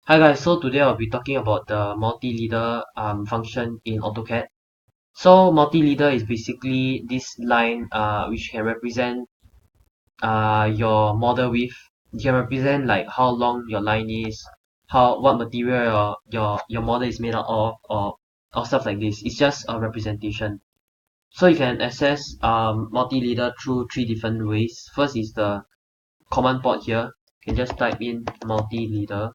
Hi guys, so today I'll be talking about the multi-leader function in AutoCAD. So multi-leader is basically this line which can represent your model width. You can represent like how long your line is, what material your model is made out of, or stuff like this. It's just a representation. So you can access multi-leader through three different ways. First is the command port here. You can just type in multi-leader,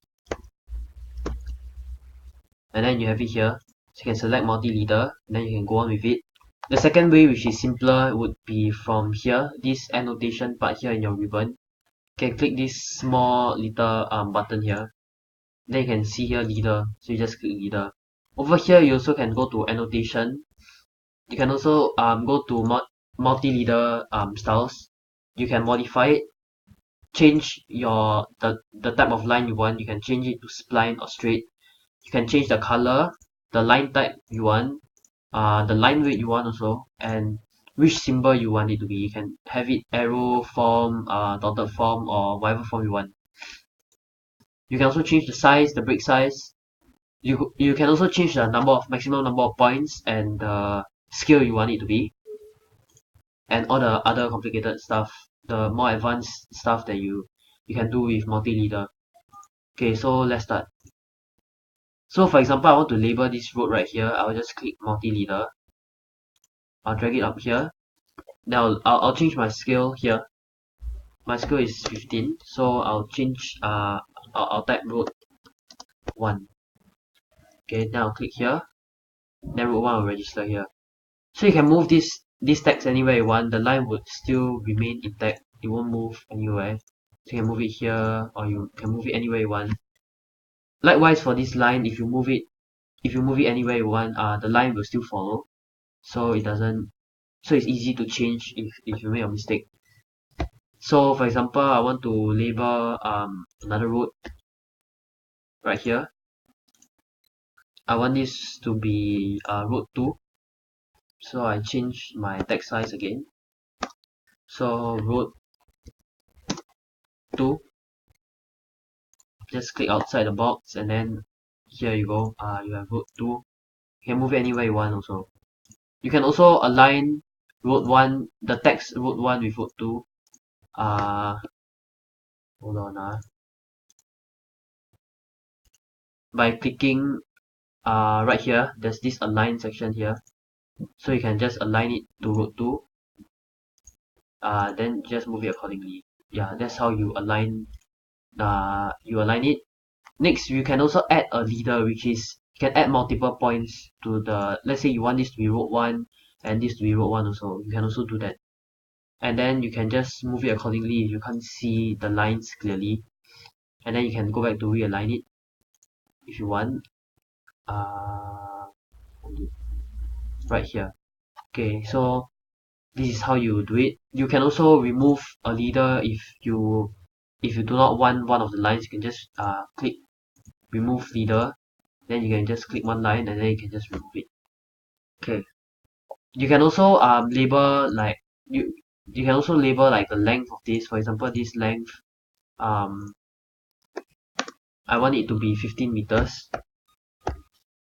and then you have it here. So you can select multi-leader, and then you can go on with it. The second way, which is simpler, would be from here, this annotation part here in your ribbon. You can click this small little button here. Then you can see here leader, so you just click leader. Over here, you also can go to annotation. You can also go to multi-leader styles. You can modify it, change the type of line you want. You can change it to spline or straight. You can change the color, the line type you want, the line weight you want also, and which symbol you want it to be. You can have it arrow form, dotted form, or whatever form you want. You can also change the size, the brick size. You can also change the maximum number of points and the scale you want it to be, and all the other complicated stuff, the more advanced stuff that you can do with multi-leader. Okay, so let's start. So for example, I want to label this road right here. I'll just click multi-leader. I'll drag it up here. Now I'll change my scale here. My scale is 15, so I'll change I'll type road 1. Okay, now I'll click here. Then road 1 will register here. So you can move this text anywhere you want. The line would still remain intact. It won't move anywhere. So you can move it here, or you can move it anywhere you want. Likewise for this line, if you move it anywhere you want, the line will still follow. So it's easy to change if you make a mistake. So for example, I want to label another road right here. I want this to be road 2. So I change my text size again. So road 2. Just click outside the box, and then here you go. You have road 2. You can move it anywhere you want also. You can also align road 1, the text road 1 with road 2. Hold on. By clicking right here, there's this align section here. So you can just align it to road 2. Then just move it accordingly. Yeah, that's how you align it. Next, you can also add a leader, which is you can add multiple points to let's say you want this to be road 1 and this to be road 1 also. You can also do that. And then you can just move it accordingly if you can't see the lines clearly. And then you can go back to realign it if you want. Right here. Okay, so this is how you do it. You can also remove a leader if you do not want one of the lines. You can just click remove leader, then you can just click one line, and then you can just remove it. Okay, you can also label like you can also label like the length of this. For example, this length, I want it to be 15 meters.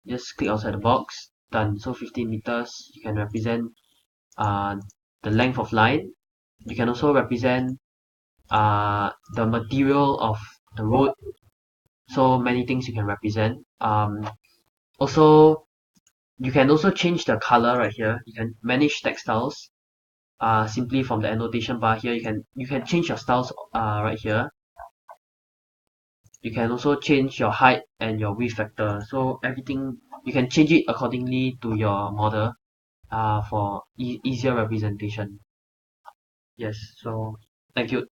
Just click outside the box. Done. So 15 meters, you can represent the length of line. You can also represent the material of the road. So many things you can represent. Also, you can also change the color right here. You can manage textiles simply from the annotation bar here. You can change your styles right here. You can also change your height and your width factor. So everything you can change it accordingly to your model for easier representation. Yes. So thank you.